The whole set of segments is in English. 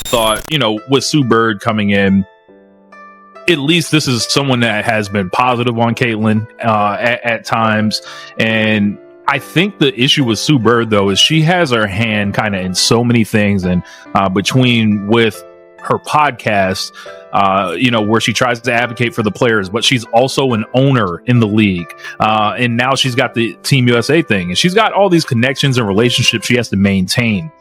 thought, with Sue Bird coming in, at least this is someone that has been positive on Caitlyn at times. And I think the issue with Sue Bird, though, is she has her hand kind of in so many things. And between with her podcast, where she tries to advocate for the players, but she's also an owner in the league. And now she's got the Team USA thing, and she's got all these connections and relationships she has to maintain.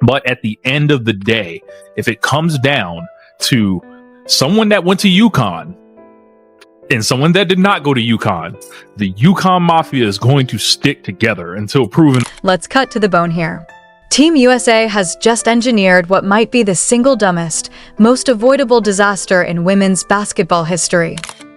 But at the end of the day, if it comes down to someone that went to UConn and someone that did not go to UConn, the UConn Mafia is going to stick together until proven. Let's cut to the bone here. Team USA has just engineered what might be the single dumbest, most avoidable disaster in women's basketball history.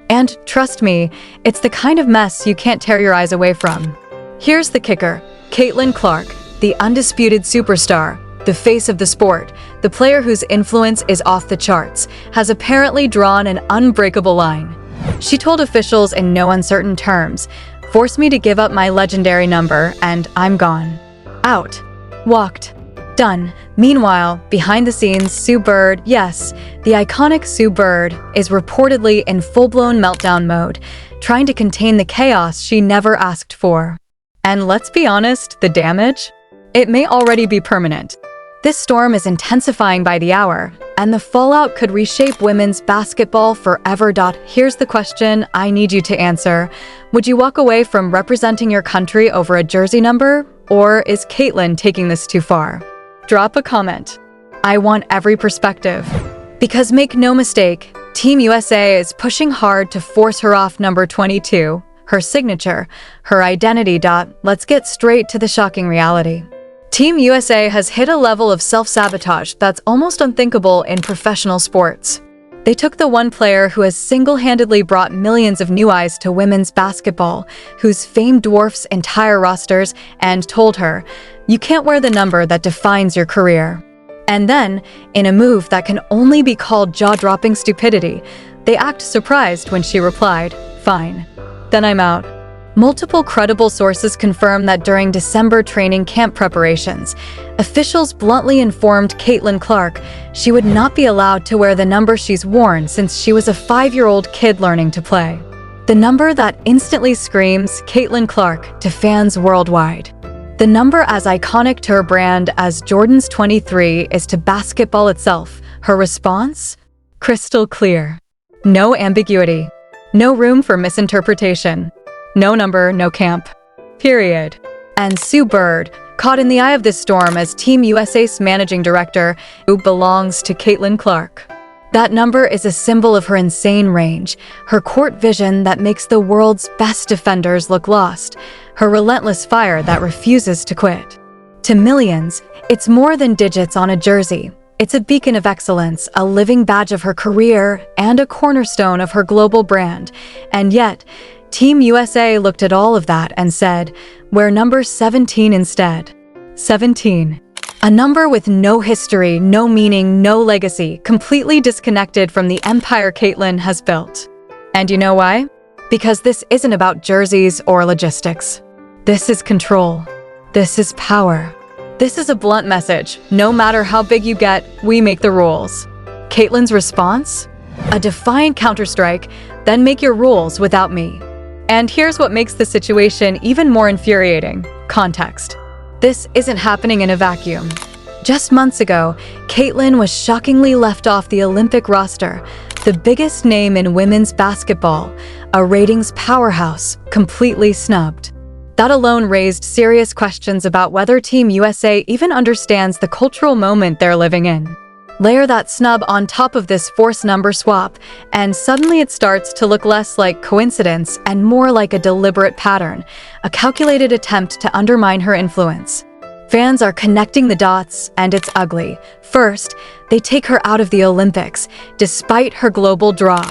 And trust me, it's the kind of mess you can't tear your eyes away from. Here's the kicker. Caitlyn Clark, the undisputed superstar, the face of the sport, the player whose influence is off the charts, has apparently drawn an unbreakable line. She told officials in no uncertain terms, "Force me to give up my legendary number, and I'm gone." Out. Walked. Done. Meanwhile, behind the scenes, Sue Bird, yes, the iconic Sue Bird, is reportedly in full-blown meltdown mode, trying to contain the chaos she never asked for. And let's be honest, the damage? It may already be permanent. This storm is intensifying by the hour, and the fallout could reshape women's basketball forever. Here's the question I need you to answer. Would you walk away from representing your country over a jersey number? Or is Caitlyn taking this too far? Drop a comment. I want every perspective. Because make no mistake, Team USA is pushing hard to force her off number 22, her signature, her identity. Let's get straight to the shocking reality. Team USA has hit a level of self-sabotage that's almost unthinkable in professional sports. They took the one player who has single-handedly brought millions of new eyes to women's basketball, whose fame dwarfs entire rosters, and told her, "You can't wear the number that defines your career." And then, in a move that can only be called jaw-dropping stupidity, they act surprised when she replied, "Fine. Then I'm out." Multiple credible sources confirm that during December training camp preparations, officials bluntly informed Caitlyn Clark she would not be allowed to wear the number she's worn since she was a 5-year-old kid learning to play. The number that instantly screams Caitlyn Clark to fans worldwide. The number as iconic to her brand as Jordan's 23 is to basketball itself. Her response? Crystal clear. No ambiguity. No room for misinterpretation. No number, no camp. Period. And Sue Bird, caught in the eye of this storm as Team USA's managing director, who belongs to Caitlyn Clark. That number is a symbol of her insane range, her court vision that makes the world's best defenders look lost, her relentless fire that refuses to quit. To millions, it's more than digits on a jersey. It's a beacon of excellence, a living badge of her career, and a cornerstone of her global brand. And yet, Team USA looked at all of that and said, wear number 17 instead. 17. A number with no history, no meaning, no legacy, completely disconnected from the empire Caitlyn has built. And you know why? Because this isn't about jerseys or logistics. This is control. This is power. This is a blunt message. No matter how big you get, we make the rules. Caitlyn's response? A defiant counterstrike, then make your rules without me. And here's what makes the situation even more infuriating. Context. This isn't happening in a vacuum. Just months ago, Caitlyn was shockingly left off the Olympic roster, the biggest name in women's basketball, a ratings powerhouse, completely snubbed. That alone raised serious questions about whether Team USA even understands the cultural moment they're living in. Layer that snub on top of this forced number swap, and suddenly it starts to look less like coincidence and more like a deliberate pattern, a calculated attempt to undermine her influence. Fans are connecting the dots, and it's ugly. First, they take her out of the Olympics, despite her global draw.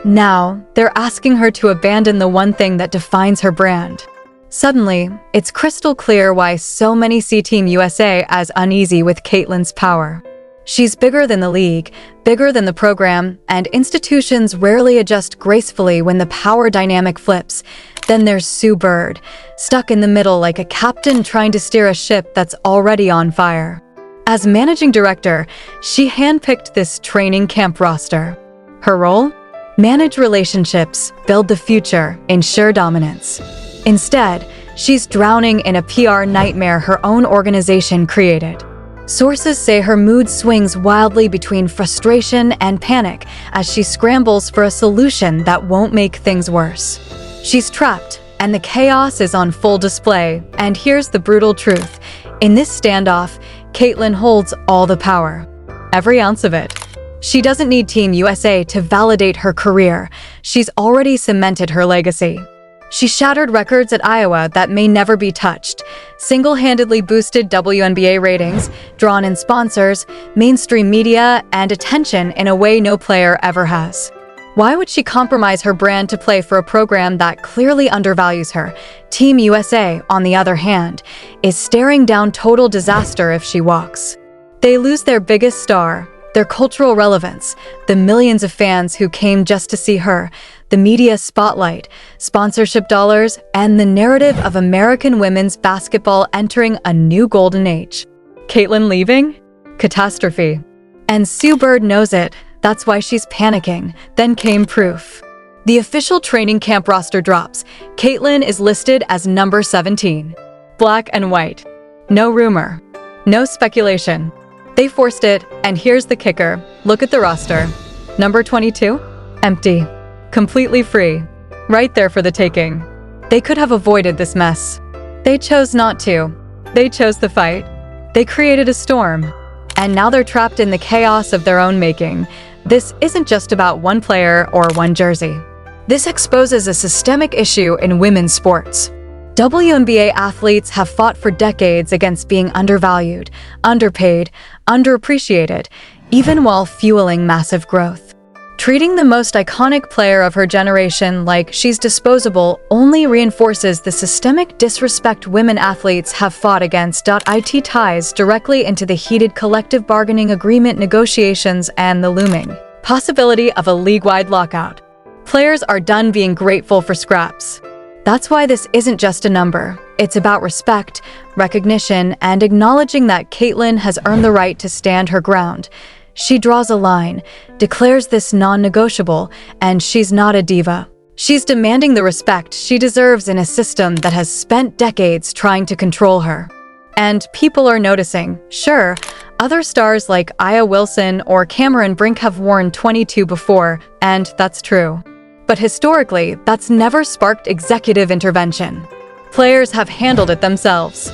Now, they're asking her to abandon the one thing that defines her brand. Suddenly, it's crystal clear why so many see Team USA as uneasy with Caitlyn's power. She's bigger than the league, bigger than the program, and institutions rarely adjust gracefully when the power dynamic flips. Then there's Sue Bird, stuck in the middle like a captain trying to steer a ship that's already on fire. As managing director, she handpicked this training camp roster. Her role? Manage relationships, build the future, ensure dominance. Instead, she's drowning in a PR nightmare her own organization created. Sources say her mood swings wildly between frustration and panic as she scrambles for a solution that won't make things worse. She's trapped, and the chaos is on full display. And here's the brutal truth. In this standoff, Caitlyn holds all the power. Every ounce of it. She doesn't need Team USA to validate her career. She's already cemented her legacy. She shattered records at Iowa that may never be touched, single-handedly boosted WNBA ratings, drawn in sponsors, mainstream media, and attention in a way no player ever has. Why would she compromise her brand to play for a program that clearly undervalues her? Team USA, on the other hand, is staring down total disaster if she walks. They lose their biggest star, their cultural relevance, the millions of fans who came just to see her, the media spotlight, sponsorship dollars, and the narrative of American women's basketball entering a new golden age. Caitlyn leaving? Catastrophe. And Sue Bird knows it. That's why she's panicking. Then came proof. The official training camp roster drops. Caitlyn is listed as number 17. Black and white. No rumor. No speculation. They forced it, and here's the kicker. Look at the roster. Number 22? Empty. Completely free. Right there for the taking. They could have avoided this mess. They chose not to. They chose the fight. They created a storm. And now they're trapped in the chaos of their own making. This isn't just about one player or one jersey. This exposes a systemic issue in women's sports. WNBA athletes have fought for decades against being undervalued, underpaid, underappreciated, even while fueling massive growth. Treating the most iconic player of her generation like she's disposable only reinforces the systemic disrespect women athletes have fought against. It ties directly into the heated collective bargaining agreement negotiations and the looming possibility of a league-wide lockout. Players are done being grateful for scraps. That's why this isn't just a number. It's about respect, recognition, and acknowledging that Caitlyn has earned the right to stand her ground. She draws a line, declares this non-negotiable, and she's not a diva. She's demanding the respect she deserves in a system that has spent decades trying to control her. And people are noticing. Sure, other stars like Aya Wilson or Cameron Brink have worn 22 before, and that's true. But historically, that's never sparked executive intervention. Players have handled it themselves.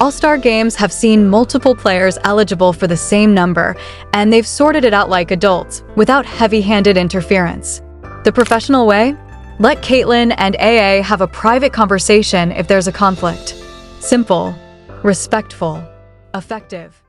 All-Star games have seen multiple players eligible for the same number, and they've sorted it out like adults, without heavy-handed interference. The professional way? Let Caitlyn and AA have a private conversation if there's a conflict. Simple, respectful, effective.